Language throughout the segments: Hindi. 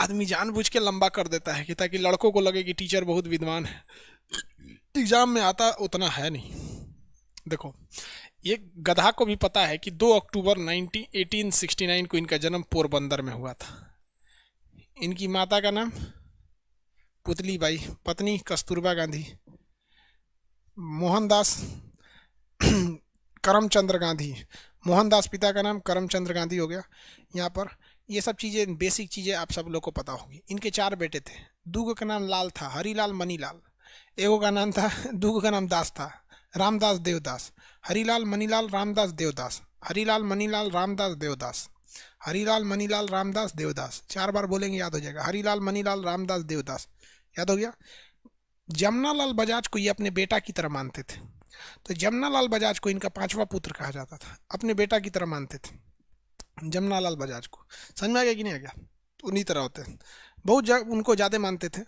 आदमी जानबूझ के लंबा कर देता है कि ताकि लड़कों को लगे कि टीचर बहुत विद्वान है, एग्जाम में आता उतना है नहीं। देखो, ये गधा को भी पता है कि 2 अक्टूबर 1869 को इनका जन्म पोरबंदर में हुआ था। इनकी माता का नाम पुतली बाई, पत्नी कस्तूरबा गांधी, मोहनदास करमचंद्र गांधी, मोहनदास पिता का नाम करमचंद्र गांधी हो गया। यहाँ पर ये सब चीज़ें, बेसिक चीज़ें आप सब लोग को पता होगी। इनके 4 बेटे थे, 2 का नाम लाल था, हरीलाल मनीलाल, एगो का नाम था, 2 का नाम दास था, रामदास देवदास, हरीलाल मनीलाल रामदास देवदास, हरीलाल मनीलाल रामदास देवदास, हरीलाल मनीलाल रामदास देवदास, 4 बार बोलेंगे याद हो जाएगा, हरीलाल मनीलाल रामदास देवदास, याद हो गया। जमनालाल बजाज को ये अपने बेटा की तरह मानते थे, तो जमनालाल बजाज को इनका 5वां पुत्र कहा जाता था, अपने बेटा की तरह मानते थे जमनालाल बजाज को। समझ में आ गया कि नहीं आ गया? तो उन्हीं तरह होते हैं, बहुत उनको ज़्यादा मानते थे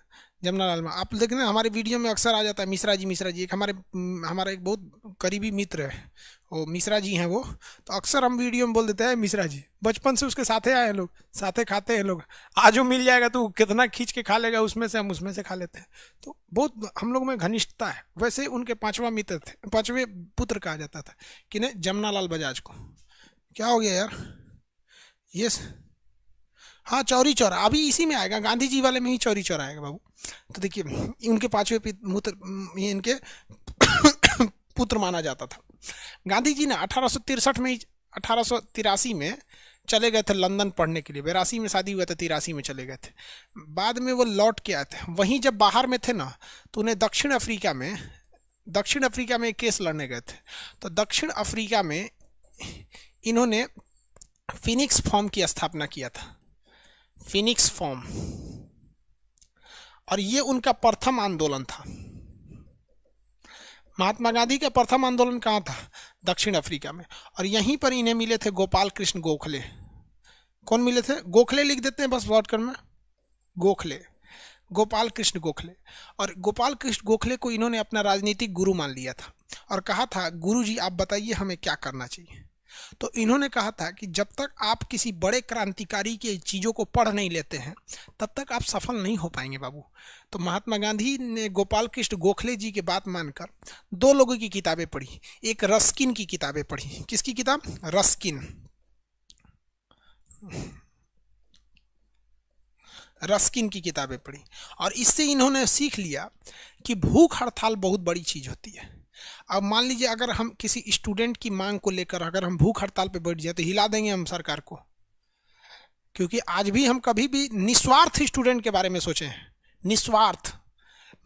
जमनालाल में। आप देखना हमारे वीडियो में अक्सर आ जाता है मिश्रा जी, मिश्रा जी एक हमारा एक बहुत करीबी मित्र है, वो मिश्रा जी हैं वो, तो अक्सर हम वीडियो में बोल देते हैं मिश्रा जी। बचपन से उसके साथे आए हैं लोग, साथे खाते हैं लोग, आज वो मिल जाएगा तो कितना खींच के खा लेगा, उसमें से हम उसमें से खा लेते हैं, तो बहुत हम लोग में घनिष्ठता है। वैसे उनके 5वां मित्र थे, 5वें पुत्र कहा जाता था किन्हें, जमनालाल बजाज को। क्या हो गया यार? ये हाँ, चौरी चौरा अभी इसी में आएगा, गांधी जी वाले में ही चौरी चौरा आएगा बाबू। तो देखिए, उनके 5वें ये इनके पुत्र माना जाता था। गांधी जी ने 1863 में 1883 में चले गए थे लंदन पढ़ने के लिए, 82 में शादी हुआ था, 83 में चले गए थे। बाद में वो लौट के आए थे। वहीं जब बाहर में थे ना, तो उन्हें दक्षिण अफ्रीका में एक केस लड़ने गए थे। तो दक्षिण अफ्रीका में इन्होंने फिनिक्स फॉर्म की स्थापना किया था, फिनिक्स फॉर्म, और ये उनका प्रथम आंदोलन था। महात्मा गांधी का प्रथम आंदोलन कहाँ था? दक्षिण अफ्रीका में। और यहीं पर इन्हें मिले थे गोपाल कृष्ण गोखले। कौन मिले थे? गोखले लिख देते हैं बस शॉर्टकट में, गोखले, गोपाल कृष्ण गोखले। और गोपाल कृष्ण गोखले को इन्होंने अपना राजनीतिक गुरु मान लिया था और कहा था, गुरु जी आप बताइए हमें क्या करना चाहिए। तो इन्होंने कहा था कि जब तक आप किसी बड़े क्रांतिकारी की चीज़ों को पढ़ नहीं लेते हैं तब तक आप सफल नहीं हो पाएंगे बाबू। तो महात्मा गांधी ने गोपाल कृष्ण गोखले जी की बात मानकर 2 लोगों की किताबें पढ़ी। एक रस्किन की किताबें पढ़ी। किसकी किताब? रस्किन की किताबें पढ़ी। और इससे इन्होंने सीख लिया कि भूख हड़ताल बहुत बड़ी चीज़ होती है। अब मान लीजिए अगर हम किसी स्टूडेंट की मांग को लेकर अगर हम भूख हड़ताल पे बैठ जाए तो हिला देंगे हम सरकार को, क्योंकि आज भी हम कभी भी निस्वार्थ स्टूडेंट के बारे में सोचे हैं। निस्वार्थ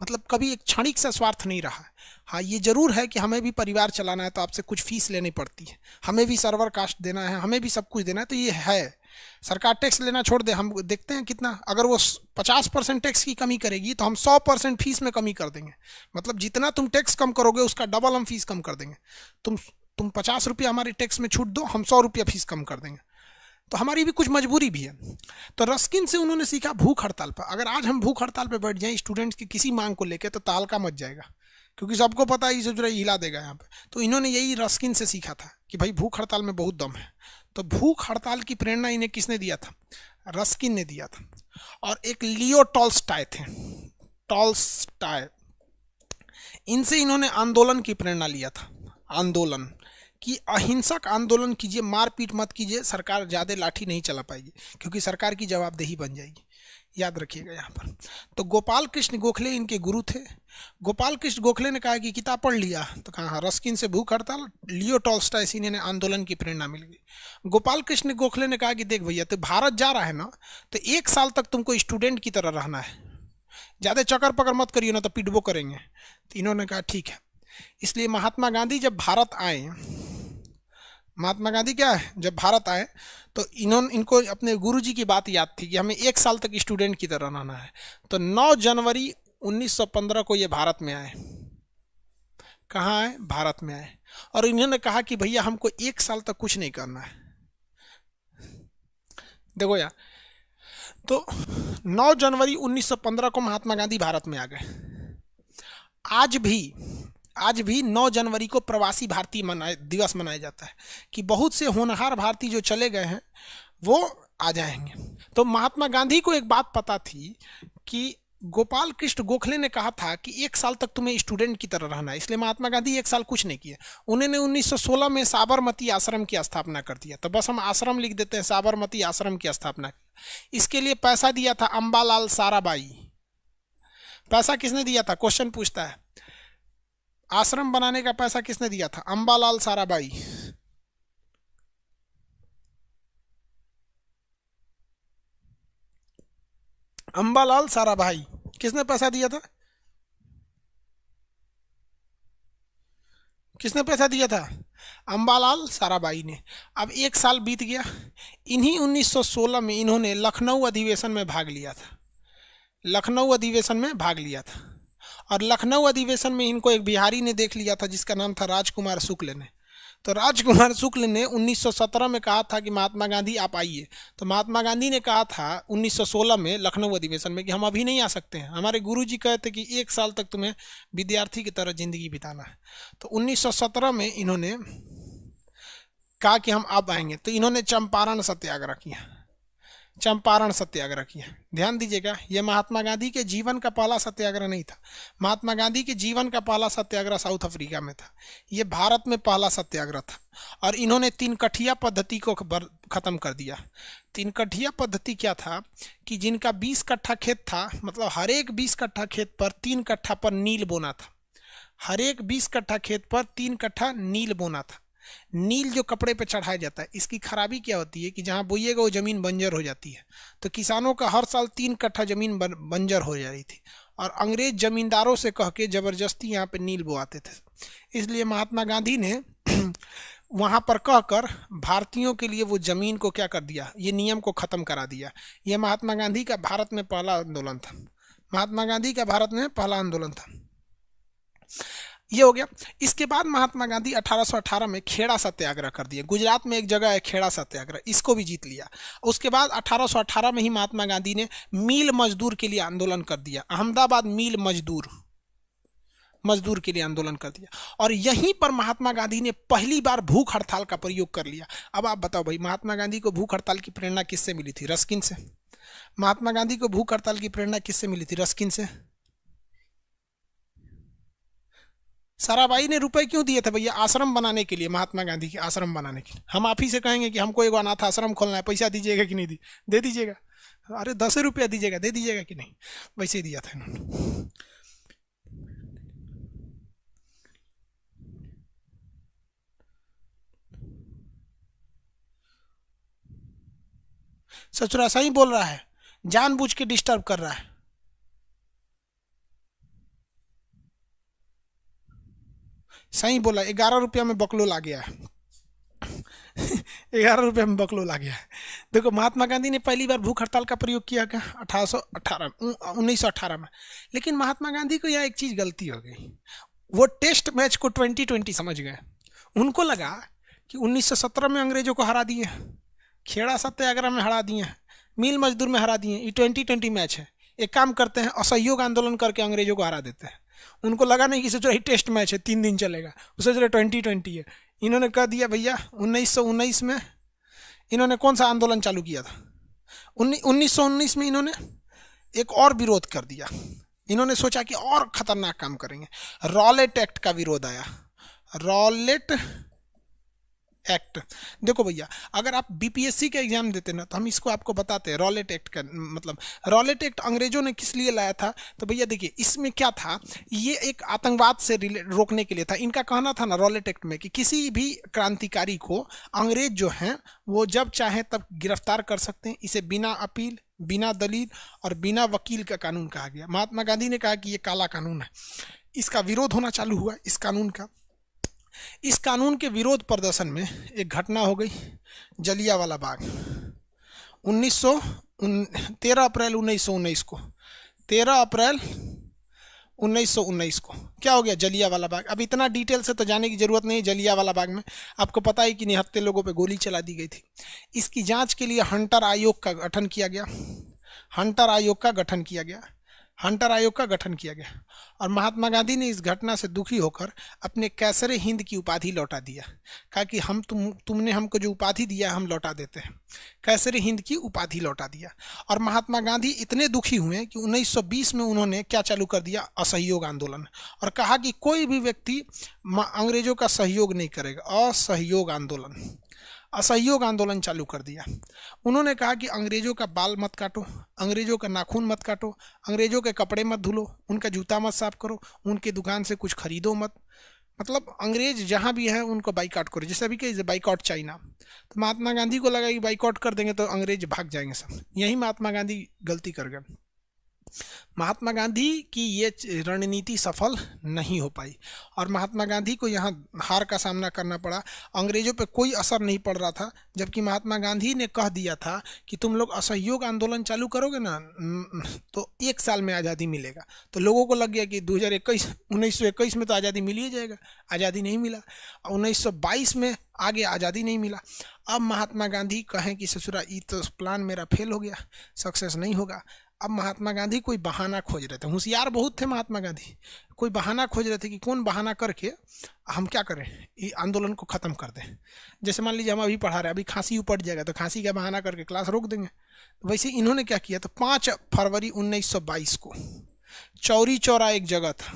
मतलब कभी एक क्षणिक सा स्वार्थ नहीं रहा। हाँ, ये जरूर है कि हमें भी परिवार चलाना है तो आपसे कुछ फीस लेनी पड़ती है, हमें भी सर्वर कास्ट देना है, हमें भी सब कुछ देना है, तो ये है। सरकार टैक्स लेना छोड़ दे, हम देखते हैं कितना, अगर वो 50% टैक्स की कमी करेगी तो हम 100% फीस में कमी कर देंगे। मतलब जितना तुम टैक्स कम करोगे उसका डबल हम फीस कम कर देंगे। तुम 50 रुपया हमारे टैक्स में छूट दो, हम 100 रुपया फीस कम कर देंगे। तो हमारी भी कुछ मजबूरी भी है। तो रस्किन से उन्होंने सीखा भूख हड़ताल पर। अगर आज हम भूख हड़ताल पर बैठ जाएं स्टूडेंट्स की किसी मांग को लेकर तो तालका मच जाएगा, क्योंकि सबको पता है ये जो हिला देगा यहाँ पे। तो इन्होंने यही रस्किन से सीखा था कि भाई भूख हड़ताल में बहुत दम है। तो भूख हड़ताल की प्रेरणा इन्हें किसने दिया था? रस्किन ने दिया था। और एक लियो टॉल्स्टॉय थे, टॉल्स्टॉय, इनसे इन्होंने आंदोलन की प्रेरणा लिया था। आंदोलन कि अहिंसक आंदोलन कीजिए, मारपीट मत कीजिए, सरकार ज़्यादा लाठी नहीं चला पाएगी क्योंकि सरकार की जवाबदेही बन जाएगी। याद रखिएगा यहाँ पर। तो गोपाल कृष्ण गोखले इनके गुरु थे। गोपाल कृष्ण गोखले ने कहा कि किताब पढ़ लिया, तो कहा रस्किन से भूख हड़ताल, लियो टॉल्स्टॉय से इन्हें आंदोलन की प्रेरणा मिल गई। गोपाल कृष्ण गोखले ने कहा कि देख भैया, तो भारत जा रहा है ना, तो 1 साल तक तुमको स्टूडेंट की तरह रहना है, ज़्यादा चक्कर पकड़ मत करिए ना तो पिटबो करेंगे। तो इन्होंने कहा ठीक है। इसलिए महात्मा गांधी जब भारत आए, महात्मा गांधी क्या है, जब भारत आए तो इनको अपने गुरुजी की बात याद थी कि हमें 1 साल तक स्टूडेंट की तरह रहना है। तो 9 जनवरी 1915 को ये भारत में आए। कहाँ आए? भारत में आए। और इन्होंने कहा कि भैया हमको 1 साल तक कुछ नहीं करना है। देखो यार, तो 9 जनवरी 1915 को महात्मा गांधी भारत में आ गए। आज भी 9 जनवरी को प्रवासी भारतीय दिवस मनाया जाता है कि बहुत से होनहार भारतीय जो चले गए हैं वो आ जाएंगे। तो महात्मा गांधी को एक बात पता थी कि गोपाल कृष्ण गोखले ने कहा था कि 1 साल तक तुम्हें स्टूडेंट की तरह रहना है, इसलिए महात्मा गांधी 1 साल कुछ नहीं किए। उन्होंने 1916 में साबरमती आश्रम की स्थापना कर दिया। तो बस हम आश्रम लिख देते हैं, साबरमती आश्रम की स्थापना। इसके लिए पैसा दिया था अंबालाल साराभाई। पैसा किसने दिया था? क्वेश्चन पूछता है, आश्रम बनाने का पैसा किसने दिया था? अंबालाल साराभाई। अंबालाल साराभाई किसने पैसा दिया था? किसने पैसा दिया था? अंबालाल साराभाई ने। अब 1 साल बीत गया। इन्हीं 1916 में इन्होंने लखनऊ अधिवेशन में भाग लिया था। लखनऊ अधिवेशन में भाग लिया था और लखनऊ अधिवेशन में इनको एक बिहारी ने देख लिया था जिसका नाम था राजकुमार शुक्ल ने। तो राजकुमार शुक्ल ने 1917 में कहा था कि महात्मा गांधी आप आइए। तो महात्मा गांधी ने कहा था 1916 में लखनऊ अधिवेशन में कि हम अभी नहीं आ सकते हैं, हमारे गुरुजी कहते कि 1 साल तक तुम्हें विद्यार्थी की तरह जिंदगी बिताना है। तो 1917 में इन्होंने कहा कि हम अब आएंगे। तो इन्होंने चंपारण सत्याग्रह किया। चंपारण सत्याग्रह किया। ध्यान दीजिएगा, यह महात्मा गांधी के जीवन का पहला सत्याग्रह नहीं था। महात्मा गांधी के जीवन का पहला सत्याग्रह साउथ अफ्रीका में था। यह भारत में पहला सत्याग्रह था और इन्होंने 3 कठिया पद्धति को खत्म कर दिया। 3 कठिया पद्धति क्या था कि जिनका 20 कट्ठा खेत था, मतलब हर एक 20 कट्ठा खेत पर 3 कट्ठा पर नील बोना था। हर एक 20 कट्ठा खेत पर 3 कट्ठा नील बोना था। नील जो कपड़े पे चढ़ाया जाता है, इसकी खराबी क्या होती है कि जहां बोइएगा वो जमीन बंजर हो जाती है। तो किसानों का हर साल 3 कट्ठा जमीन बंजर हो जा रही थी और अंग्रेज जमींदारों से कह के जबरदस्ती यहाँ पे नील बोआते थे। इसलिए महात्मा गांधी ने वहां पर कहकर भारतीयों के लिए वो जमीन को क्या कर दिया, ये नियम को खत्म करा दिया। ये महात्मा गांधी का भारत में पहला आंदोलन था। महात्मा गांधी का भारत में पहला आंदोलन था। ये हो गया। इसके बाद महात्मा गांधी 1818 में खेड़ा सत्याग्रह कर दिए। गुजरात में एक जगह है खेड़ा सत्याग्रह, इसको भी जीत लिया। उसके बाद 1818 में ही महात्मा गांधी ने मील मजदूर के लिए आंदोलन कर दिया। अहमदाबाद मील मजदूर के लिए आंदोलन कर दिया और यहीं पर महात्मा गांधी ने पहली बार भूख हड़ताल का प्रयोग कर लिया। अब आप बताओ भाई, महात्मा गांधी को भूख हड़ताल की प्रेरणा किससे मिली थी? रस्किन से। महात्मा गांधी को भूख हड़ताल की प्रेरणा किससे मिली थी? रस्किन से। साराभाई ने रुपए क्यों दिए थे भैया? आश्रम बनाने के लिए, महात्मा गांधी के आश्रम बनाने के लिए। हम आप ही से कहेंगे कि हमको एक अनाथ आश्रम खोलना है, पैसा दीजिएगा कि नहीं? दे दीजिएगा। अरे 10 रुपया दीजिएगा, दे दीजिएगा कि नहीं? वैसे ही दिया था इन्होंने। सचुरा सही बोल रहा है, जानबूझ के डिस्टर्ब कर रहा है। सही बोला, 11 रुपया में बकलोल आ गया है। 11 रुपये में बकलोल आ गया है। देखो, महात्मा गांधी ने पहली बार भूख हड़ताल का प्रयोग किया क्या? 1918 में। लेकिन महात्मा गांधी को यह एक चीज गलती हो गई, वो टेस्ट मैच को 2020 समझ गए। उनको लगा कि 1917 में अंग्रेजों को हरा दिए, खेड़ा सत्याग्रह में हरा दिए, मिल मजदूर में हरा दिए, ये 2020 मैच है, एक काम करते हैं असहयोग आंदोलन करके अंग्रेजों को हरा देते हैं। उनको लगा नहीं कि सोच रहे टेस्ट मैच है 3 दिन चलेगा, सोच रहे 2020 है। इन्होंने कह दिया भैया 1919 में इन्होंने कौन सा आंदोलन चालू किया था? 1919 में इन्होंने एक और विरोध कर दिया। इन्होंने सोचा कि और खतरनाक काम करेंगे। रॉलेट एक्ट का विरोध आया। रॉलेट एक्ट, देखो भैया, अगर आप बीपीएससी का एग्जाम देते ना तो हम इसको आपको बताते हैं रॉलेट एक्ट का मतलब। रॉलेट एक्ट अंग्रेजों ने किस लिए लाया था? तो भैया देखिए, इसमें क्या था, ये एक आतंकवाद से रोकने के लिए था। इनका कहना था ना रॉलेट एक्ट में कि किसी भी क्रांतिकारी को अंग्रेज जो हैं वो जब चाहे तब गिरफ्तार कर सकते हैं। इसे बिना अपील, बिना दलील और बिना वकील का कानून कहा गया। महात्मा गांधी ने कहा कि ये काला कानून है, इसका विरोध होना चालू हुआ इस कानून का। इस कानून के विरोध प्रदर्शन में एक घटना हो गई, जलियांवाला बाग। 13 अप्रैल 1919 को, 13 अप्रैल 1919 को क्या हो गया? जलियांवाला बाग। अब इतना डिटेल से तो जाने की जरूरत नहीं। जलियांवाला बाग में आपको पता है कि निहत्थे लोगों पे गोली चला दी गई थी। इसकी जांच के लिए हंटर आयोग का गठन किया गया। हंटर आयोग का गठन किया गया। हंटर आयोग का गठन किया गया और महात्मा गांधी ने इस घटना से दुखी होकर अपने कैसरे हिंद की उपाधि लौटा दिया। कहा कि हम तुमने हमको जो उपाधि दिया हम लौटा देते हैं। कैसरे हिंद की उपाधि लौटा दिया। और महात्मा गांधी इतने दुखी हुए कि 1920 में उन्होंने क्या चालू कर दिया, असहयोग आंदोलन। और कहा कि कोई भी व्यक्ति अंग्रेजों का सहयोग नहीं करेगा, असहयोग आंदोलन, असहयोग आंदोलन चालू कर दिया। उन्होंने कहा कि अंग्रेजों का बाल मत काटो, अंग्रेजों का नाखून मत काटो, अंग्रेजों के कपड़े मत धुलो, उनका जूता मत साफ करो, उनके दुकान से कुछ खरीदो मत। मतलब अंग्रेज जहाँ भी है उनको बाइकआउट करो, जैसे अभी के बाइकआउट चाइना। तो महात्मा गांधी को लगा कि बाइकआउट कर देंगे तो अंग्रेज भाग जाएंगे सब। यही महात्मा गांधी गलती कर गए। महात्मा गांधी की ये रणनीति सफल नहीं हो पाई और महात्मा गांधी को यहाँ हार का सामना करना पड़ा। अंग्रेजों पे कोई असर नहीं पड़ रहा था, जबकि महात्मा गांधी ने कह दिया था कि तुम लोग असहयोग आंदोलन चालू करोगे ना तो 1 साल में आज़ादी मिलेगा। तो लोगों को लग गया कि 1921 में तो आज़ादी मिल ही जाएगा। आज़ादी नहीं मिला। 1922 में आगे आज़ादी नहीं मिला। अब महात्मा गांधी कहें कि ससुरा ये तो प्लान मेरा फेल हो गया, सक्सेस नहीं होगा। अब महात्मा गांधी कोई बहाना खोज रहे थे। होशियार बहुत थे महात्मा गांधी। कोई बहाना खोज रहे थे कि कौन बहाना करके हम क्या करें, ये आंदोलन को ख़त्म कर दें। जैसे मान लीजिए हम अभी पढ़ा रहे हैं, अभी खांसी उपट जाएगा तो खांसी का बहाना करके क्लास रोक देंगे। वैसे इन्होंने क्या किया, तो 5 फरवरी 1922 को चौरी चौरा एक जगह था,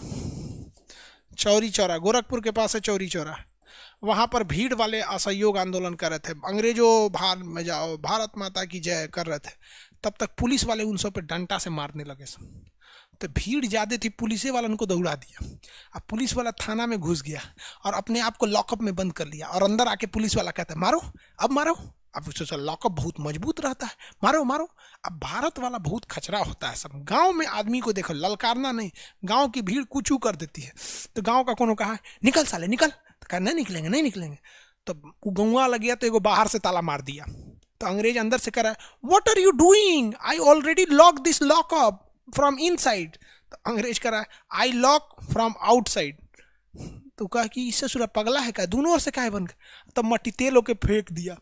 चौरी चौरा गोरखपुर के पास है चौरी चौरा। वहाँ पर भीड़ वाले असहयोग आंदोलन कर रहे थे, अंग्रेजों भार में जाओ, भारत माता की जय कर रहे थे। तब तक पुलिस वाले उन सब पे डंडा से मारने लगे सब। तो भीड़ ज़्यादा थी, पुलिस वाला उनको दौड़ा दिया। अब पुलिस वाला थाना में घुस गया और अपने आप को लॉकअप में बंद कर लिया। और अंदर आके पुलिस वाला कहता है मारो, अब मारो। अब सोचा लॉकअप बहुत मजबूत रहता है, मारो मारो। अब भारत वाला बहुत खचरा होता है सब। गांव में आदमी को देखो, ललकारना नहीं, गांव की भीड़ कुचू कर देती है। तो गांव का कोनो कहा निकल साले निकल, तो कहा नहीं निकलेंगे नहीं निकलेंगे। तो गौवा लग गया तो एगो बाहर से ताला मार दिया। तो अंग्रेज अंदर से कह रहा है what are you doing, I already lock this lockup from inside. तो अंग्रेज कह रहा है आई लॉक फ्रॉम आउटसाइड। तो कहा कि इससे सुरा पगला है क्या, दोनों ओर से काहे बन गया। तब मट्टी तेल होके फेंक दिया।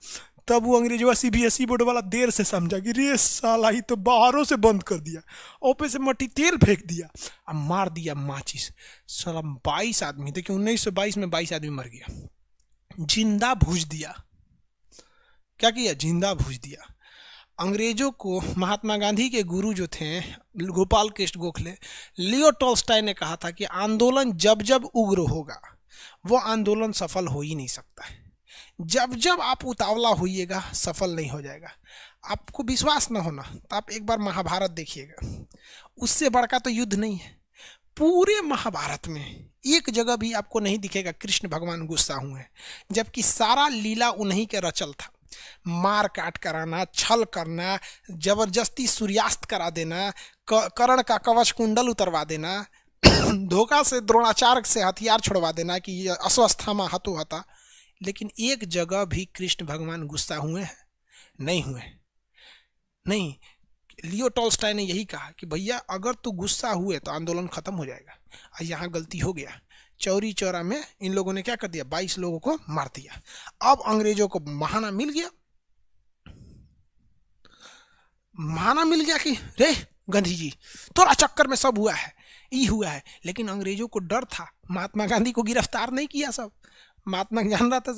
तब वो अंग्रेजवा CBSE बोर्ड वाला देर से समझा कि रे साला ही तो बाहरों से बंद कर दिया, ऊपर से मट्टी तेल फेंक दिया और मार दिया माचिस। साला 22 आदमी, देखिए 1922 में 22 आदमी मर गया, जिंदा भूज दिया। क्या किया, जिंदा भूज दिया। अंग्रेजों को महात्मा गांधी के गुरु जो थे गोपाल कृष्ण गोखले, लियो टॉल्स्टॉय ने कहा था कि आंदोलन जब जब उग्र होगा वो आंदोलन सफल हो ही नहीं सकता है। जब जब आप उतावला होइएगा सफल नहीं हो जाएगा। आपको विश्वास न होना तो आप एक बार महाभारत देखिएगा, उससे बड़का तो युद्ध नहीं है। पूरे महाभारत में एक जगह भी आपको नहीं दिखेगा कृष्ण भगवान गुस्सा हुए, जबकि सारा लीला उन्हीं के रचल था। मार काट कराना, छल करना, जबरदस्ती सूर्यास्त करा देना, कर्ण का कवच कुंडल उतरवा देना, धोखा से द्रोणाचार्य से हथियार छुड़वा देना कि अश्वस्थामा हतो हता। लेकिन एक जगह भी कृष्ण भगवान गुस्सा हुए हैं? नहीं हुए, नहीं। लियो टॉल्स्टॉय ने यही कहा कि भैया अगर तू गुस्सा हुए तो आंदोलन खत्म हो जाएगा। और यहाँ गलती हो गया। चौरी चौरा में इन लोगों ने क्या कर दिया, 22 लोगों को मार दिया। अब अंग्रेजों को बहाना मिल गया, बहाना मिल गया कि रे गांधी जी तोरा चक्कर में सब हुआ है, ये हुआ है। लेकिन अंग्रेजों को डर था, महात्मा गांधी को गिरफ्तार नहीं किया सब। महात्मा जान रहा था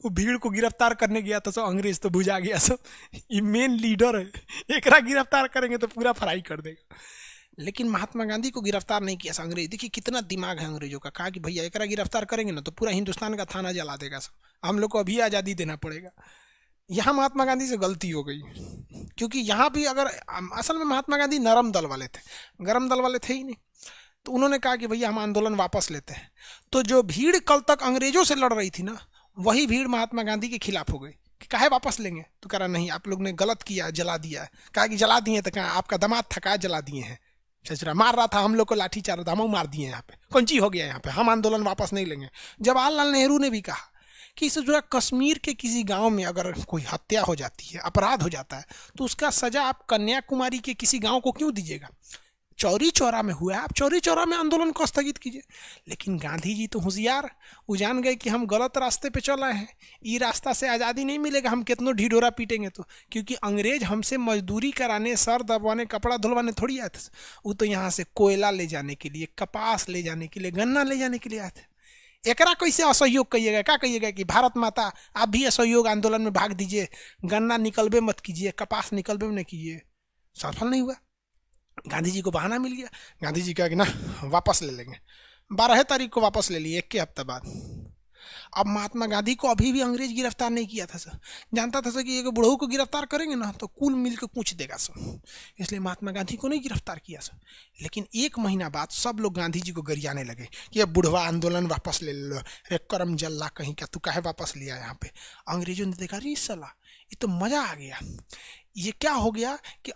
वो भीड़ को गिरफ्तार करने गया था, सब अंग्रेज तो बुझा गया सब, ये मेन लीडर है, एकरा गिरफ्तार करेंगे तो पूरा फ्राई कर देगा। लेकिन महात्मा गांधी को गिरफ्तार नहीं किया अंग्रेज। देखिए कितना दिमाग है अंग्रेजों का। कहा कि भैया एकरा गिरफ्तार करेंगे ना तो पूरा हिंदुस्तान का थाना जला देगा सब, हम लोग को अभी आज़ादी देना पड़ेगा। यहाँ महात्मा गांधी से गलती हो गई, क्योंकि यहाँ भी अगर असल में महात्मा गांधी नरम दल वाले थे, गरम दल वाले थे ही नहीं। तो उन्होंने कहा कि भैया हम आंदोलन वापस लेते हैं। तो जो भीड़ कल तक अंग्रेजों से लड़ रही थी ना, वही भीड़ महात्मा गांधी के खिलाफ हो गई कि काहे वापस लेंगे। तो कह रहा नहीं, आप लोग ने गलत किया, जला दिया। कहा कि जला दिए तो कहा आपका दामाद था, कहा जला दिए हैं। चचरा मार रहा था हम लोग को, लाठी चार दामों मार दिए यहाँ पे, कौन चीज हो गया यहाँ पे, हम आंदोलन वापस नहीं लेंगे। जवाहरलाल नेहरू ने भी कहा कि इससे जो कश्मीर के किसी गांव में अगर कोई हत्या हो जाती है, अपराध हो जाता है, तो उसका सजा आप कन्याकुमारी के किसी गांव को क्यों दीजिएगा। चौरी चौरा में हुआ है, आप चौरी चौरा में आंदोलन को स्थगित कीजिए। लेकिन गांधी जी तो होशियार, वो जान गए कि हम गलत रास्ते पे चल रहे हैं, ये रास्ता से आज़ादी नहीं मिलेगा, हम कितनों ढिढोरा पीटेंगे तो। क्योंकि अंग्रेज हमसे मजदूरी कराने, सर दबवाने, कपड़ा धुलवाने थोड़ी आए थे। वो तो यहाँ से कोयला ले जाने के लिए, कपास ले जाने के लिए, गन्ना ले जाने के लिए आए थे। एकरा कैसे असहयोग कहिएगा, क्या कहिएगा कि भारत माता आप भी असहयोग आंदोलन में भाग दीजिए, गन्ना निकलबे मत कीजिए, कपास निकलबे में नहीं कीजिए। सफल नहीं हुआ। गांधी जी को बहाना मिल गया। गांधी जी कहा कि ना वापस ले लेंगे। 12 तारीख को वापस ले लिए, 1 हफ्ता बाद। अब महात्मा गांधी को अभी भी अंग्रेज गिरफ्तार नहीं किया था सर। जानता था सर कि एक बुढ़ऊ को गिरफ्तार करेंगे ना तो कुल मिल के कूच देगा सर, इसलिए महात्मा गांधी को नहीं गिरफ्तार किया सर। लेकिन 1 महीना बाद सब लोग गांधी जी को गरियाने लगे कि अब बुढ़वा आंदोलन वापस ले लो, रे करम जल्ला कहीं का, तू काहे वापस लिया यहाँ पे। अंग्रेजों ने देखा रे साला ये तो मजा आ गया। ये क्या हो गया कि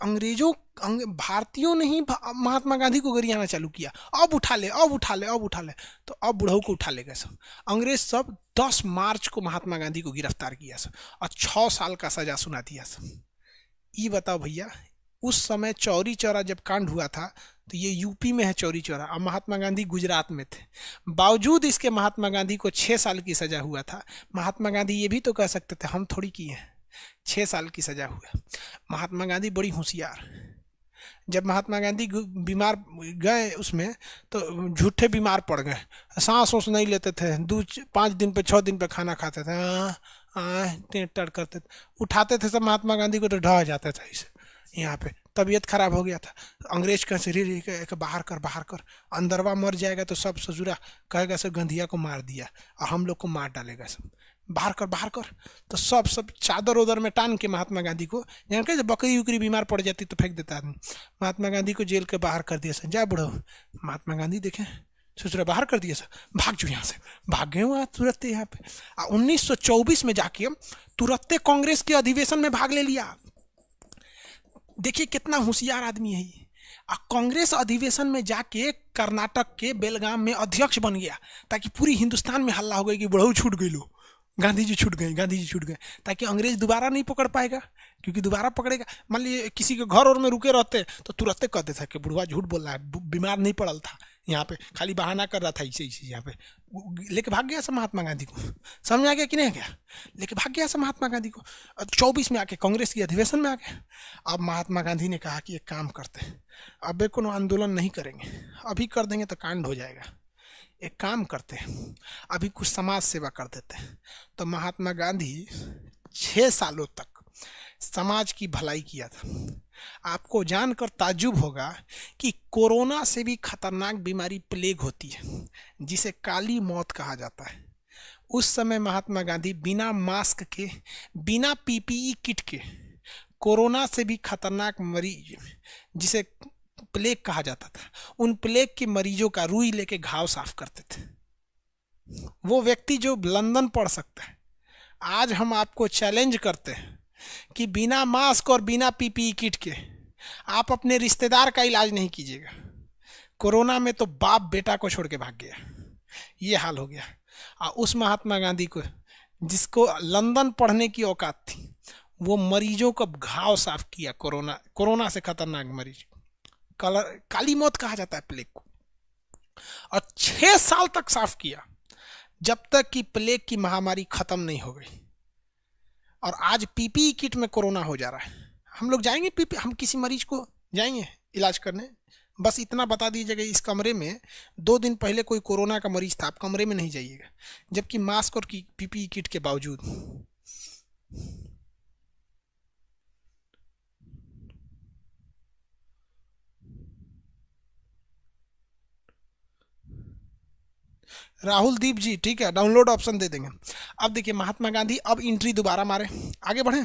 भारतीयों ने ही महात्मा गांधी को गरियाना चालू किया, अब उठा ले, अब उठा ले, अब उठा ले। तो अब बुढ़ऊ को उठा ले गए सब। अंग्रेज सब 10 मार्च को महात्मा गांधी को गिरफ्तार किया सब और 6 साल का सजा सुना दिया सब। ये बताओ भैया, उस समय चौरी चौरा जब कांड हुआ था तो ये यूपी में है चौरी चौरा, और महात्मा गांधी गुजरात में थे। बावजूद इसके महात्मा गांधी को 6 साल की सजा हुआ था। महात्मा गांधी ये भी तो कह सकते थे हम थोड़ी किए हैं, 6 साल की सजा हुआ। महात्मा गांधी बड़ी होशियार। जब महात्मा गांधी बीमार गए उसमें तो झूठे बीमार पड़ गए, सांस ओस नहीं लेते थे, 5 दिन पे 6 दिन पे खाना खाते थे, टेढ़ करते थे, उठाते थे सब महात्मा गांधी को तो ढह जाते थे इसे, यहाँ पे तबीयत खराब हो गया था। अंग्रेज का शरीर बाहर कर, बाहर कर, अंदरवा मर जाएगा तो सब ससुरा कहेगा सर गंधिया को मार दिया और हम लोग को मार डालेगा, सब बाहर कर, बाहर कर। तो सब चादर उदर में टान के महात्मा गांधी को, जान के बकरी उकरी बीमार पड़ जाती तो फेंक देता आदमी, महात्मा गांधी को जेल के बाहर कर दिया सर, जा बुढ़ो। महात्मा गांधी देखें ससुरा बाहर कर दिया सर, भाग जो यहाँ से, भाग गए वहाँ तुरंत यहाँ पे। 1924 में जाके तुरंत कांग्रेस के अधिवेशन में भाग ले लिया। देखिए कितना होशियार आदमी है ये। कांग्रेस अधिवेशन में जाके कर्नाटक के बेलगाम में अध्यक्ष बन गया, ताकि पूरी हिंदुस्तान में हल्ला हो गई कि बुढ़ऊ छूट गई, लो गांधी जी छूट गए, गांधी जी छूट गए, ताकि अंग्रेज दोबारा नहीं पकड़ पाएगा। क्योंकि दोबारा पकड़ेगा, मान लीजिए किसी के घर और में रुके रहते तो तुरंत कहते थे कि बुढ़वा झूठ बोल रहा है, बीमार नहीं पड़ल था, यहाँ पे खाली बहाना कर रहा था, इसे यहाँ पे लेके भाग गया सब महात्मा गांधी को। समझ आ गया कि नहीं गया, लेके भाग गया सब महात्मा गांधी को। 24 में आके कांग्रेस की अधिवेशन में आ गया। अब महात्मा गांधी ने कहा कि एक काम करते हैं, अब कोनो आंदोलन नहीं करेंगे, अभी कर देंगे तो कांड हो जाएगा, एक काम करते हैं अभी कुछ समाज सेवा कर देते हैं। तो महात्मा गांधी 6 सालों तक समाज की भलाई किया था। आपको जानकर ताज्जुब होगा कि कोरोना से भी खतरनाक बीमारी प्लेग होती है, जिसे काली मौत कहा जाता है। उस समय महात्मा गांधी बिना मास्क के, बिना पीपीई किट के, कोरोना से भी खतरनाक मरीज जिसे प्लेग कहा जाता था, उन प्लेग के मरीजों का रुई लेके घाव साफ करते थे। वो व्यक्ति जो लंदन पढ़ सकता है, आज हम आपको चैलेंज करते हैं कि बिना मास्क और बिना पीपीई किट के आप अपने रिश्तेदार का इलाज नहीं कीजिएगा। कोरोना में तो बाप बेटा को छोड़ के भाग गया, ये हाल हो गया। और उस महात्मा गांधी को, जिसको लंदन पढ़ने की औकात थी, वो मरीजों का घाव साफ किया। कोरोना से खतरनाक मरीज, काली मौत कहा जाता है प्लेग को, और 6 साल तक साफ किया, जब तक कि प्लेग की महामारी खत्म नहीं हो गई। और आज पीपीई किट में कोरोना हो जा रहा है। हम लोग जाएंगे हम किसी मरीज को जाएंगे इलाज करने, बस इतना बता दीजिएगा इस कमरे में 2 दिन पहले कोई कोरोना का मरीज था, आप कमरे में नहीं जाइएगा, जबकि मास्क और पीपीई किट के बावजूद। राहुल दीप जी, ठीक है, डाउनलोड ऑप्शन दे देंगे। अब देखिए महात्मा गांधी अब एंट्री दोबारा मारे, आगे बढ़े।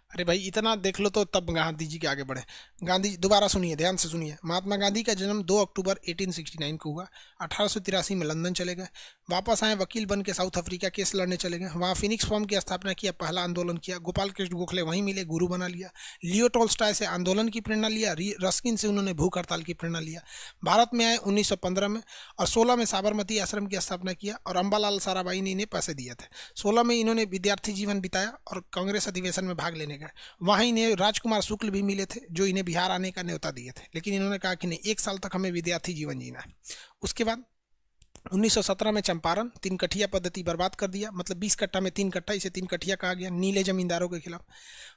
अरे भाई इतना देख लो तो तब गांधी जी के आगे बढ़े। गांधी दोबारा सुनिए, ध्यान से सुनिए। महात्मा गांधी का जन्म 2 अक्टूबर 1869 को हुआ। 1883 में लंदन चले गए, वापस आए, वकील बन के साउथ अफ्रीका केस लड़ने चले गए, वहाँ फिनिक्स फॉर्म की स्थापना किया, पहला आंदोलन किया। गोपाल कृष्ण गोखले वहीं मिले, गुरु बना लिया। लियो टॉल्स्टॉय से आंदोलन की प्रेरणा लिया, रस्किन से उन्होंने भूख हड़ताल की प्रेरणा लिया। भारत में आए 1915 में, और 16 में साबरमती आश्रम की स्थापना किया, और अम्बालाल साराभाई ने इन्हें पैसे दिए थे। 16 में इन्होंने विद्यार्थी जीवन बिताया और कांग्रेस अधिवेशन में भाग लेने गए। गए। वहाँ इन्हें राजकुमार शुक्ल भी मिले थे जो इन्हें बिहार आने का न्योता दिए थे, लेकिन इन्होंने कहा कि नहीं, 1 साल तक हमें विद्यार्थी जीवन जीना है। उसके बाद 1917 में चंपारण 3 कठिया पद्धति बर्बाद कर दिया, मतलब 20 कट्टा में 3 कट्टा, इसे 3 कठिया कहा गया, नीले जमींदारों के खिलाफ।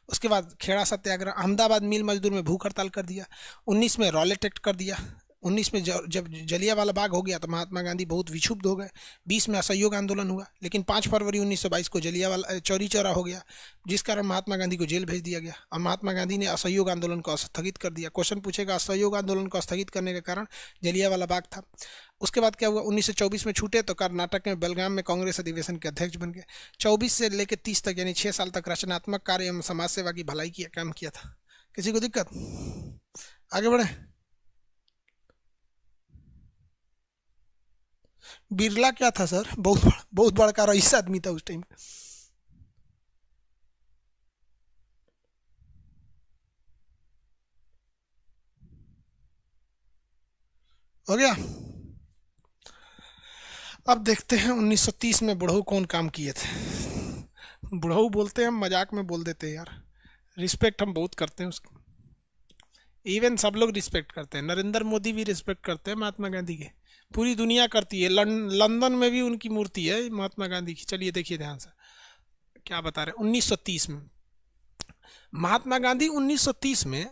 उसके बाद खेड़ा सत्याग्रह, अहमदाबाद मिल मजदूर में भूख हड़ताल कर दिया। 19 में रॉलेट एक्ट कर दिया। 19 में जब जलियांवाला बाग हो गया तो महात्मा गांधी बहुत विक्षुब्ध हो गए। 20 में असहयोग आंदोलन हुआ, लेकिन 5 फरवरी 1922 को जलियांवाला चौरी चौरा हो गया, जिस कारण महात्मा गांधी को जेल भेज दिया गया और महात्मा गांधी ने असहयोग आंदोलन को स्थगित कर दिया। क्वेश्चन पूछेगा असहयोग आंदोलन को स्थगित करने का कारण जलियांवाला बाग था। उसके बाद क्या हुआ, 1924 में छूटे तो कर्नाटक में बेलगाम में कांग्रेस अधिवेशन के अध्यक्ष बन गए। 24 से लेकर 30 तक यानी 6 साल तक रचनात्मक कार्य एवं समाज सेवा की भलाई की काम किया था। किसी को दिक्कत? आगे बढ़े। बिरला क्या था सर? बहुत बड़का रईस आदमी था उस टाइम। हो गया। अब देखते हैं 1930 में बुढ़ऊ कौन काम किए थे। बुढ़ऊ बोलते हैं, हम मजाक में बोल देते हैं यार, रिस्पेक्ट हम बहुत करते हैं उसकी। इवन सब लोग रिस्पेक्ट करते हैं, नरेंद्र मोदी भी रिस्पेक्ट करते हैं महात्मा गांधी के, पूरी दुनिया करती है। लंदन में भी उनकी मूर्ति है महात्मा गांधी की। चलिए देखिए ध्यान से क्या बता रहे। 1930 में महात्मा गांधी 1930 में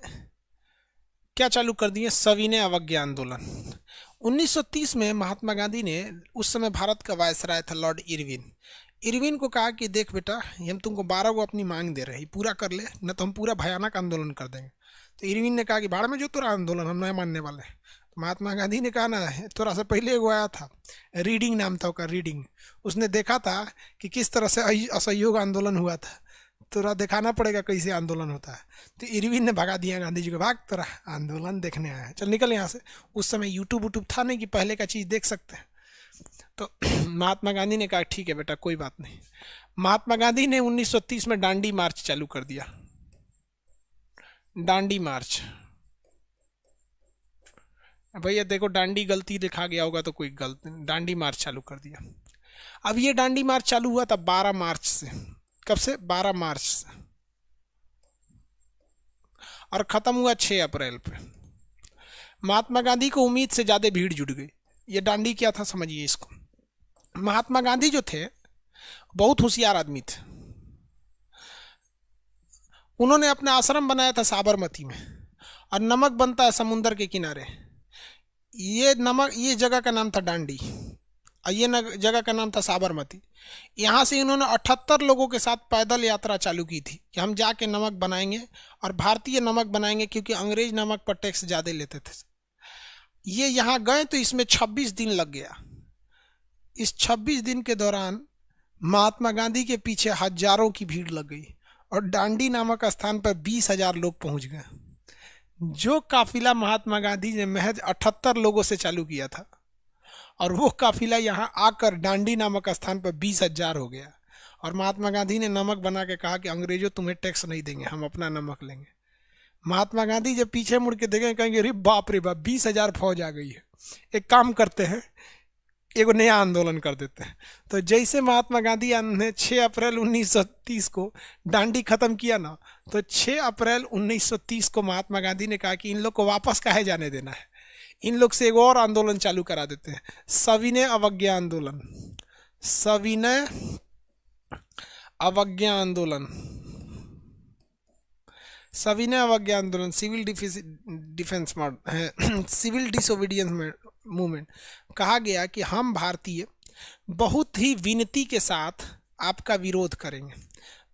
क्या चालू कर दिए? सविनय अवज्ञा आंदोलन। 1930 में महात्मा गांधी ने, उस समय भारत का वायसराय था लॉर्ड इरविन को कहा कि देख बेटा, हम तुमको 12 को अपनी मांग दे रहे हैं, पूरा कर ले, न तो हम पूरा भयानक आंदोलन कर देंगे। तो इरविन ने कहा कि भाड़ में जो तेरा आंदोलन, हम नहीं मानने वाले। तो महात्मा गांधी ने कहा ना, थोड़ा सा पहले एगो आया था, रीडिंग नाम था उसका, रीडिंग। उसने देखा था कि किस तरह से असहयोग आंदोलन हुआ था, तोरा दिखाना पड़ेगा कैसे आंदोलन होता है। तो इरविन ने भगा दिया गांधी जी को, भाग, तेरा आंदोलन देखने आया है, चल निकल यहाँ से। उस समय यूट्यूब था नहीं कि पहले का चीज़ देख सकते हैं। तो महात्मा गांधी ने कहा ठीक है बेटा, कोई बात नहीं। महात्मा गांधी ने 1930 में डांडी मार्च चालू कर दिया। डांडी मार्च, भैया देखो डांडी गलती लिखा गया होगा तो कोई गलती, डांडी मार्च चालू कर दिया। अब ये डांडी मार्च चालू हुआ था 12 मार्च से। कब से? 12 मार्च से, और खत्म हुआ 6 अप्रैल पे। महात्मा गांधी को उम्मीद से ज्यादा भीड़ जुट गई। ये डांडी क्या था समझिए इसको। महात्मा गांधी जो थे बहुत होशियार आदमी थे। उन्होंने अपना आश्रम बनाया था साबरमती में, और नमक बनता है समुंदर के किनारे। ये जगह का नाम था डांडी, और ये जगह का नाम था साबरमती। यहाँ से इन्होंने 78 लोगों के साथ पैदल यात्रा चालू की थी कि हम जाके नमक बनाएंगे, और भारतीय नमक बनाएंगे, क्योंकि अंग्रेज नमक पर टैक्स ज़्यादा लेते थे। ये यहाँ गए तो इसमें 26 दिन लग गया। इस 26 दिन के दौरान महात्मा गांधी के पीछे हजारों की भीड़ लग गई, और डांडी नामक स्थान पर 20,000 लोग पहुंच गए। जो काफिला महात्मा गांधी ने महज 78 लोगों से चालू किया था, और वो काफिला यहाँ आकर डांडी नामक स्थान पर 20,000 हो गया। और महात्मा गांधी ने नमक बना के कहा कि अंग्रेजों तुम्हें टैक्स नहीं देंगे, हम अपना नमक लेंगे। महात्मा गांधी जब पीछे मुड़ के देखेंगे कहेंगे अरे बाप रे बाप, 20,000 फौज आ गई है, एक काम करते हैं, एक नया आंदोलन कर देते हैं। तो जैसे महात्मा गांधी ने 6 अप्रैल 1930 को डांडी खत्म किया ना, तो 6 अप्रैल 1930 को महात्मा गांधी ने कहा कि इन लोग को वापस काहे जाने देना है, इन लोग से एक और आंदोलन चालू करा देते हैं, सविनय अवज्ञा आंदोलन। सविनय अवज्ञा आंदोलन, सविनय अवज्ञा आंदोलन, civil defence civil disobedience movement. कहा गया कि हम भारतीय बहुत ही विनती के साथ आपका विरोध करेंगे।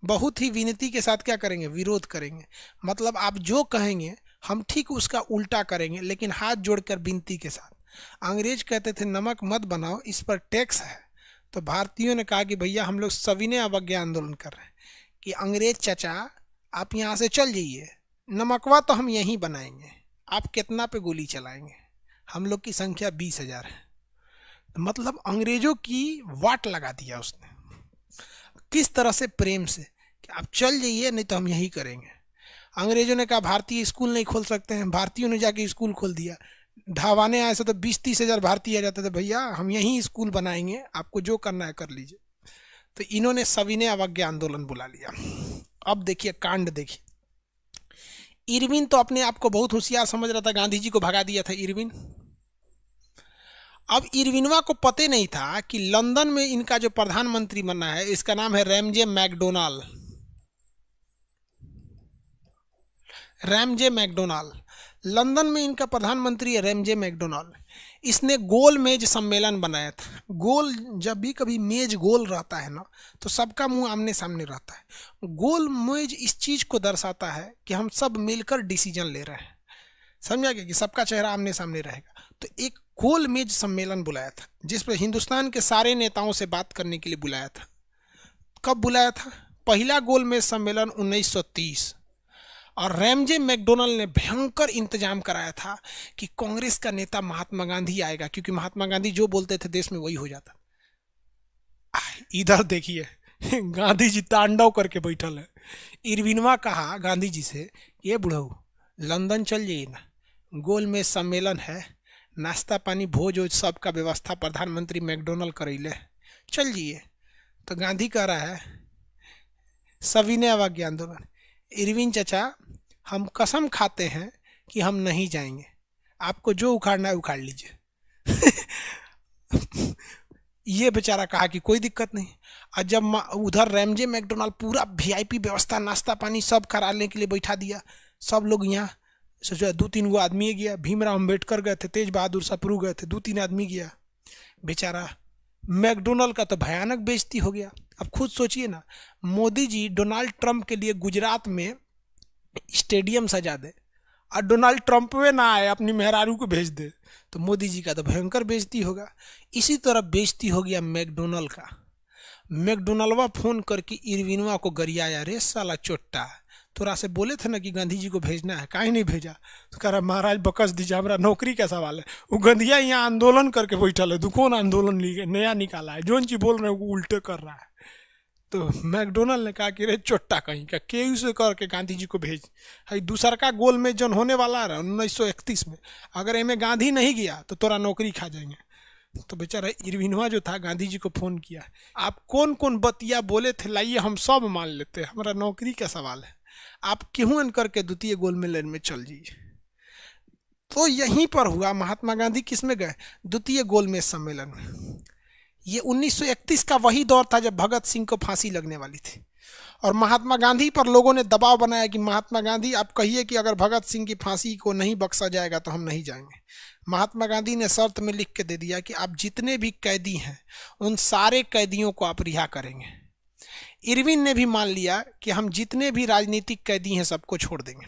बहुत ही विनती के साथ क्या करेंगे? विरोध करेंगे। मतलब आप जो कहेंगे हम ठीक उसका उल्टा करेंगे, लेकिन हाथ जोड़कर विनती के साथ। अंग्रेज कहते थे नमक मत बनाओ, इस पर टैक्स है। तो भारतीयों ने कहा कि भैया हम लोग सविनय अवज्ञा आंदोलन कर रहे हैं कि अंग्रेज चाचा आप यहाँ से चल जाइए, नमकवा तो हम यहीं बनाएंगे, आप कितना पे गोली चलाएंगे, हम लोग की संख्या 20,000 है। मतलब अंग्रेजों की वाट लगा दिया उसने, किस तरह से प्रेम से कि आप चल जाइए नहीं तो हम यही करेंगे। अंग्रेजों ने कहा भारतीय स्कूल नहीं खोल सकते हैं, भारतीयों ने जाके स्कूल खोल दिया। ढावाने आए से तो 20-30,000 भारतीय आ जाते थे, भैया हम यहीं स्कूल बनाएंगे, आपको जो करना है कर लीजिए। तो इन्होंने सविनय अवज्ञा आंदोलन बुला लिया, अब देखिए कांड देखिए। इरविन तो अपने आप को बहुत होशियार समझ रहा था, गांधी जी को भगा दिया था इरविन। अब इरविनवा को पता नहीं था कि लंदन में इनका जो प्रधानमंत्री बनना है इसका नाम है Ramsay MacDonald. Ramsay MacDonald, London में इनका प्रधानमंत्री है रैमजे मैकडोनाल्ड। इसने गोल मेज सम्मेलन बनाया था। गोल, जब भी कभी मेज गोल रहता है ना तो सबका मुंह आमने सामने रहता है। गोल मेज इस चीज को दर्शाता है कि हम सब मिलकर डिसीजन ले रहे हैं, समझा गया, कि सबका चेहरा आमने सामने रहेगा। तो एक गोल मेज सम्मेलन बुलाया था जिस पर हिंदुस्तान के सारे नेताओं से बात करने के लिए बुलाया था। कब बुलाया था? पहला गोल मेज सम्मेलन 1930। और रैमजे मैकडोनाल्ड ने भयंकर इंतजाम कराया था कि कांग्रेस का नेता महात्मा गांधी आएगा, क्योंकि महात्मा गांधी जो बोलते थे देश में वही हो जाता। इधर देखिए गांधी जी तांडव करके बैठल है। इरविनवा कहा गांधी जी से, ये बुढ़ऊ लंदन चल जाइए ना, गोल में सम्मेलन है, नाश्ता पानी भोज वोज सबका व्यवस्था प्रधानमंत्री मैकडोनाल्ड करैले, चल जाइए। तो गांधी कह रहा है सविनय अवज्ञा आंदोलन, इरविन चचा हम कसम खाते हैं कि हम नहीं जाएंगे, आपको जो उखाड़ना है उखाड़ लीजिए। ये बेचारा कहा कि कोई दिक्कत नहीं। और जब उधर रैमजे मैकडोनाल्ड पूरा वीआईपी व्यवस्था नाश्ता पानी सब कराने के लिए बैठा दिया, सब लोग यहाँ सोचो 2-3 गो आदमी गया, भीमराव अम्बेडकर गए थे, तेज बहादुर सप्रू गए थे, 2-3 आदमी गया। बेचारा मैकडोनाल्ड का तो भयानक बेइज्जती हो गया। अब खुद सोचिए ना, मोदी जी डोनाल्ड ट्रंप के लिए गुजरात में स्टेडियम सजा दे और डोनाल्ड ट्रंप वे ना आए, अपनी मेहरारू को भेज दे, तो मोदी जी का तो भयंकर बेइज्जती होगा। इसी तरह बेइज्जती हो गया मैकडोनाल्ड का। मैकडोनाल्डवा फोन करके इरविनवा को गरियाया, रे साला चोट्टा, तोरा से बोले थे ना कि गांधी जी को भेजना है, काहे नहीं भेजा? तो कह रहा महाराज बकस दीजिए, हमारा नौकरी का सवाल है। वो गंधिया यहाँ आंदोलन करके बैठल है, कौन आंदोलन नया निकाला है, जोन चीज बोल रहे हैं वो उल्टे कर रहा है। तो मैकडोनाल्ड ने कहा कि रे चोट्टा कहीं का, केयू से करके गांधी जी को भेज। है दूसर का गोल में जो होने वाला है 1931 में, अगर इनमें गांधी नहीं गया तो तोरा नौकरी खा जाएंगे। तो बेचारा इरविनवा जो था गांधी जी को फोन किया, आप कौन कौन बतिया बोले थे लाइए हम सब मान लेते हैं, हमारा नौकरी का सवाल है, आप क्यों करके द्वितीय गोल मेलन में चल जाइए। तो यहीं पर हुआ। महात्मा गांधी किस में गए? द्वितीय गोल मेज सम्मेलन में। ये 1931 का वही दौर था जब भगत सिंह को फांसी लगने वाली थी, और महात्मा गांधी पर लोगों ने दबाव बनाया कि महात्मा गांधी आप कहिए कि अगर भगत सिंह की फांसी को नहीं बख्शा जाएगा तो हम नहीं जाएंगे। महात्मा गांधी ने शर्त में लिख के दे दिया कि आप जितने भी कैदी हैं उन सारे कैदियों को आप रिहा करेंगे। इरविन ने भी मान लिया कि हम जितने भी राजनीतिक कैदी हैं सबको छोड़ देंगे।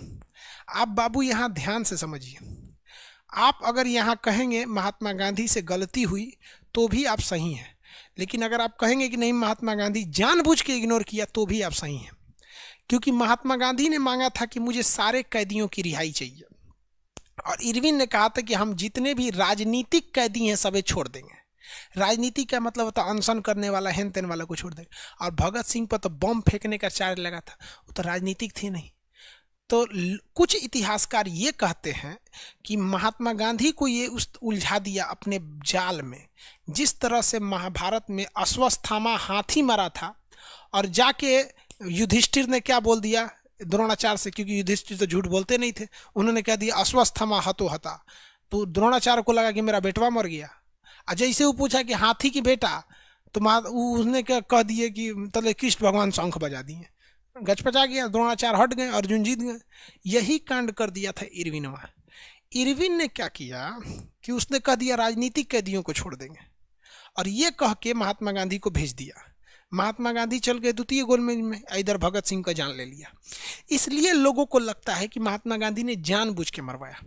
आप बाबू यहाँ ध्यान से समझिए, आप अगर यहाँ कहेंगे महात्मा गांधी से गलती हुई तो भी आप सही हैं, लेकिन अगर आप कहेंगे कि नहीं महात्मा गांधी जानबूझ के इग्नोर किया तो भी आप सही हैं, क्योंकि महात्मा गांधी ने मांगा था कि मुझे सारे कैदियों की रिहाई चाहिए, और इरविन ने कहा था कि हम जितने भी राजनीतिक कैदी हैं सबे छोड़ देंगे। राजनीति का मतलब होता अनशन करने वाला, हेन तेन वाला को छोड़ देंगे। और भगत सिंह पर तो बम फेंकने का चार्ज लगा था, वो तो राजनीतिक थे नहीं। तो कुछ इतिहासकार ये कहते हैं कि महात्मा गांधी को ये उलझा दिया अपने जाल में, जिस तरह से महाभारत में अश्वत्थामा हाथी मरा था और जाके युधिष्ठिर ने क्या बोल दिया द्रोणाचार्य से, क्योंकि युधिष्ठिर तो झूठ बोलते नहीं थे, उन्होंने कह दिया अश्वत्थामा हतो हता, तो द्रोणाचार्य को लगा कि मेरा बेटवा मर गया। और जैसे वो पूछा कि हाथी की बेटा, तो उसने क्या कह दिए कि तले कृष्ण भगवान शंख बजा दिए, गचपचा गया, द्रोणाचार्य हट गए, अर्जुन जीत गए। यही कांड कर दिया था इरविनवा। इरविन ने क्या किया कि उसने कह दिया राजनीतिक कैदियों को छोड़ देंगे, और ये कह के महात्मा गांधी को भेज दिया। महात्मा गांधी चल गए द्वितीय गोलमेज में, इधर भगत सिंह का जान ले लिया। इसलिए लोगों को लगता है कि महात्मा गांधी ने जानबूझ के मरवाया,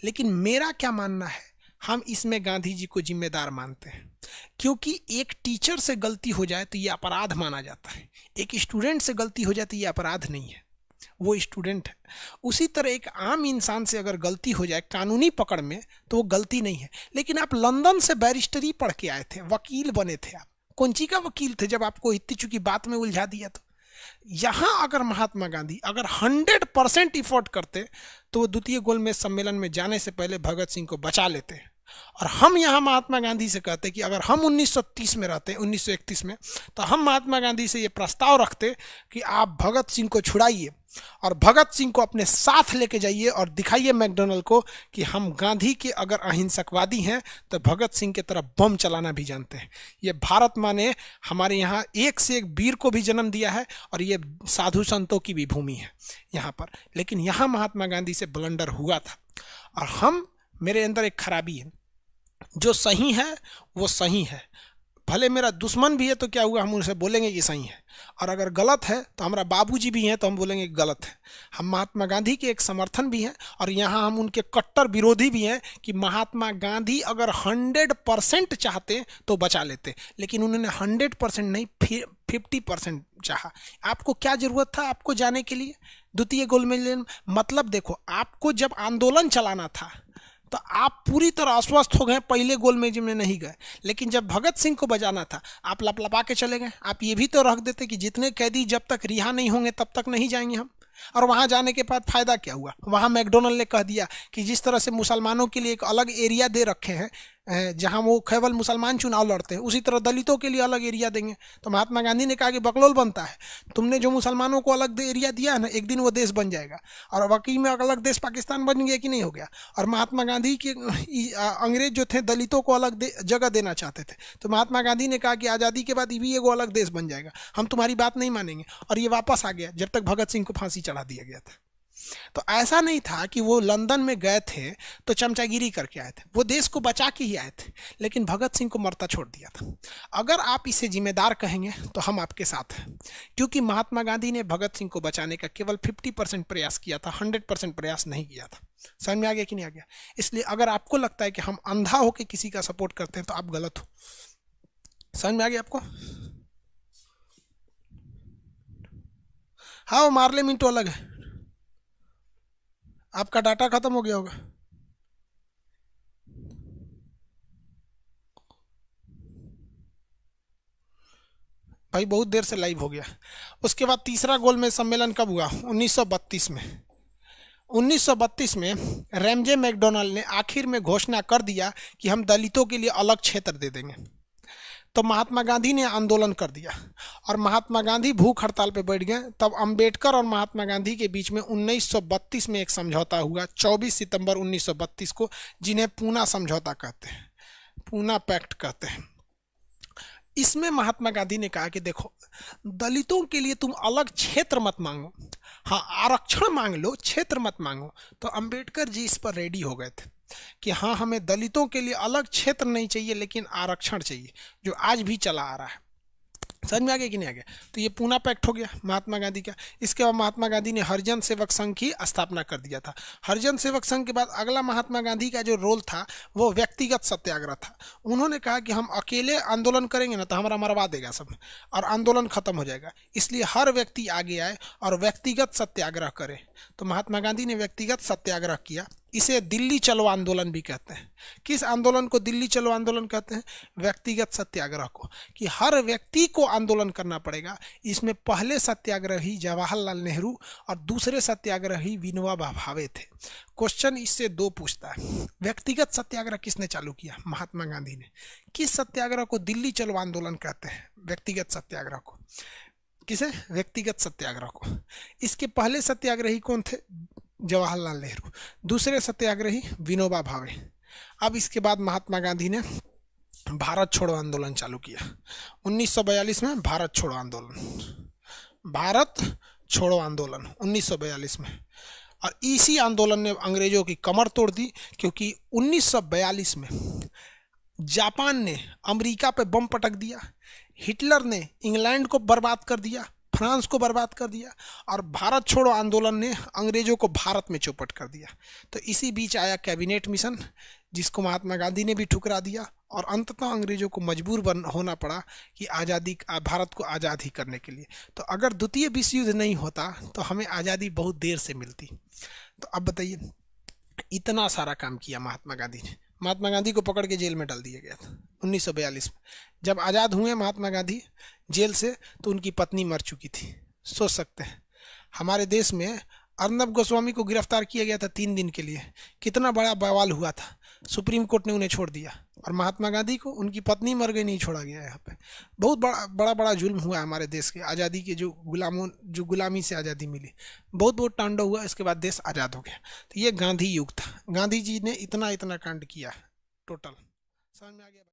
लेकिन मेरा क्या मानना है, हम इसमें गांधी जी को जिम्मेदार मानते हैं, क्योंकि एक टीचर से गलती हो जाए तो ये अपराध माना जाता है, एक स्टूडेंट से गलती हो जाए तो ये अपराध नहीं है, वो स्टूडेंट है। उसी तरह एक आम इंसान से अगर गलती हो जाए कानूनी पकड़ में तो वो गलती नहीं है। लेकिन आप लंदन से बैरिस्टरी पढ़ के आए थे, वकील बने थे, आप कौन ची का वकील थे जब आपको इतनी चुकी बात में उलझा दिया? तो यहाँ अगर महात्मा गांधी अगर 100% इफोर्ट करते तो वो द्वितीय गोलमेज सम्मेलन में जाने से पहले भगत सिंह को बचा लेते, और हम यहाँ महात्मा गांधी से कहते कि अगर हम 1930 में रहते, 1931 में, तो हम महात्मा गांधी से ये प्रस्ताव रखते कि आप भगत सिंह को छुड़ाइए और भगत सिंह को अपने साथ लेके जाइए और दिखाइए मैकडोनल्ड को कि हम गांधी के अगर अहिंसकवादी हैं तो भगत सिंह की तरफ बम चलाना भी जानते हैं। ये भारत माँ ने हमारे यहाँ एक से एक वीर को भी जन्म दिया है और ये साधु संतों की भी भूमि है यहाँ पर। लेकिन यहाँ महात्मा गांधी से ब्लंडर हुआ था और मेरे अंदर एक खराबी है, जो सही है वो सही है, भले मेरा दुश्मन भी है तो क्या हुआ, हम उनसे बोलेंगे कि सही है, और अगर गलत है तो हमारा बाबूजी भी हैं तो हम बोलेंगे कि गलत है। हम महात्मा गांधी के एक समर्थन भी हैं और यहाँ हम उनके कट्टर विरोधी भी हैं कि महात्मा गांधी अगर 100% चाहते तो बचा लेते, लेकिन उन्होंने 100% नहीं 50% चाहा। आपको क्या जरूरत था आपको जाने के लिए द्वितीय गोलमेज? मतलब देखो, आपको जब आंदोलन चलाना था तो आप पूरी तरह अस्वस्थ हो गए, पहले गोलमेज में नहीं गए, लेकिन जब भगत सिंह को बजाना था आप लपलपा के चले गए। आप ये भी तो रख देते कि जितने कैदी जब तक रिहा नहीं होंगे तब तक नहीं जाएंगे हम। और वहाँ जाने के बाद फायदा क्या हुआ? वहाँ मैकडोनल्ड ने कह दिया कि जिस तरह से मुसलमानों के लिए एक अलग एरिया दे रखे हैं जहाँ वो केवल मुसलमान चुनाव लड़ते हैं, उसी तरह दलितों के लिए अलग एरिया देंगे। तो महात्मा गांधी ने कहा कि बकलोल बनता है, तुमने जो मुसलमानों को अलग एरिया दिया है ना, एक दिन वो देश बन जाएगा। और वाकई में अलग देश पाकिस्तान बन गया कि नहीं हो गया? और महात्मा गांधी के अंग्रेज जो थे दलितों को अलग जगह देना चाहते थे, तो महात्मा गांधी ने कहा कि आज़ादी के बाद भी एगो अलग देश बन जाएगा, हम तुम्हारी बात नहीं मानेंगे। और ये वापस आ गया जब तक भगत सिंह को फांसी चढ़ा दिया गया था। तो ऐसा नहीं था कि वो लंदन में गए थे तो चमचागिरी करके आए थे, वो देश को बचा के ही आए थे, लेकिन भगत सिंह को मरता छोड़ दिया था। अगर आप इसे जिम्मेदार कहेंगे तो हम आपके साथ हैं, क्योंकि महात्मा गांधी ने भगत सिंह को बचाने का केवल 50% प्रयास किया था, 100% प्रयास नहीं किया था। समझ में आ गया कि नहीं आ गया? इसलिए अगर आपको लगता है कि हम अंधा होकर किसी का सपोर्ट करते हैं तो आप गलत हो। समझ में आ गया आपको? हाँ, वो मार्ले मिंटो अलग है। आपका डाटा खत्म हो गया होगा। भाई बहुत देर से लाइव हो गया। उसके बाद तीसरा गोलमेज सम्मेलन कब हुआ? 1932 में। 1932 में रैमजे मैकडोनल्ड ने आखिर में घोषणा कर दिया कि हम दलितों के लिए अलग क्षेत्र दे देंगे। तो महात्मा गांधी ने आंदोलन कर दिया और महात्मा गांधी भूख हड़ताल पे बैठ गए। तब अंबेडकर और महात्मा गांधी के बीच में 1932 में एक समझौता हुआ, 24 सितंबर 1932 को, जिन्हें पूना समझौता कहते हैं, पूना पैक्ट कहते हैं। इसमें महात्मा गांधी ने कहा कि देखो, दलितों के लिए तुम अलग क्षेत्र मत मांगो, हाँ आरक्षण मांग लो, क्षेत्र मत मांगो। तो अंबेडकर जी इस पर रेडी हो गए थे कि हाँ, हमें दलितों के लिए अलग क्षेत्र नहीं चाहिए लेकिन आरक्षण चाहिए, जो आज भी चला आ रहा है। समझ में आ गया कि नहीं आ गया? तो ये पूना पैक्ट हो गया महात्मा गांधी का। इसके बाद महात्मा गांधी ने हरिजन सेवक संघ की स्थापना कर दिया था। हरिजन सेवक संघ के बाद अगला महात्मा गांधी का जो रोल था वो व्यक्तिगत सत्याग्रह था। उन्होंने कहा कि हम अकेले आंदोलन करेंगे ना तो हमारा मरवा देगा सब और आंदोलन खत्म हो जाएगा, इसलिए हर व्यक्ति आगे आए और व्यक्तिगत सत्याग्रह करे। तो महात्मा गांधी ने व्यक्तिगत सत्याग्रह किया। इसे दिल्ली चलो आंदोलन भी कहते हैं। किस आंदोलन को दिल्ली चलो आंदोलन कहते हैं? व्यक्तिगत सत्याग्रह को, कि हर व्यक्ति को आंदोलन करना पड़ेगा। इसमें पहले सत्याग्रही जवाहरलाल नेहरू और दूसरे सत्याग्रही विनोबा भावे थे। क्वेश्चन इससे दो पूछता है, व्यक्तिगत सत्याग्रह किसने चालू किया? महात्मा गांधी ने। किस सत्याग्रह को दिल्ली चलो आंदोलन कहते हैं? व्यक्तिगत सत्याग्रह को। किसे? व्यक्तिगत सत्याग्रह को। इसके पहले सत्याग्रही कौन थे? जवाहरलाल नेहरू। दूसरे सत्याग्रही विनोबा भावे। अब इसके बाद महात्मा गांधी ने भारत छोड़ो आंदोलन चालू किया 1942 में। भारत छोड़ो आंदोलन, भारत छोड़ो आंदोलन 1942 में। और इसी आंदोलन ने अंग्रेजों की कमर तोड़ दी, क्योंकि 1942 में जापान ने अमेरिका पे बम पटक दिया, हिटलर ने इंग्लैंड को बर्बाद कर दिया, फ्रांस को बर्बाद कर दिया, और भारत छोड़ो आंदोलन ने अंग्रेजों को भारत में चौपट कर दिया। तो इसी बीच आया कैबिनेट मिशन, जिसको महात्मा गांधी ने भी ठुकरा दिया और अंततः अंग्रेजों को मजबूर होना पड़ा कि आज़ादी, भारत को आज़ाद ही करने के लिए। तो अगर द्वितीय विश्व युद्ध नहीं होता तो हमें आज़ादी बहुत देर से मिलती। तो अब बताइए, इतना सारा काम किया महात्मा गांधी ने। महात्मा गांधी को पकड़ के जेल में डाल दिया गया था 1942 में। जब आज़ाद हुए महात्मा गांधी जेल से तो उनकी पत्नी मर चुकी थी। सोच सकते हैं, हमारे देश में अर्नब गोस्वामी को गिरफ्तार किया गया था 3 दिन के लिए, कितना बड़ा बवाल हुआ था, सुप्रीम कोर्ट ने उन्हें छोड़ दिया। और महात्मा गांधी को उनकी पत्नी मर गई, नहीं छोड़ा गया। यहाँ पे बहुत बड़ा बड़ा बड़ा जुल्म हुआ है हमारे देश के आज़ादी के, जो गुलामी से आज़ादी मिली, बहुत बहुत तांडव हुआ, इसके बाद देश आज़ाद हो गया। तो ये गांधी युग था, गांधी जी ने इतना इतना कांड किया टोटल, समझ में आ गया।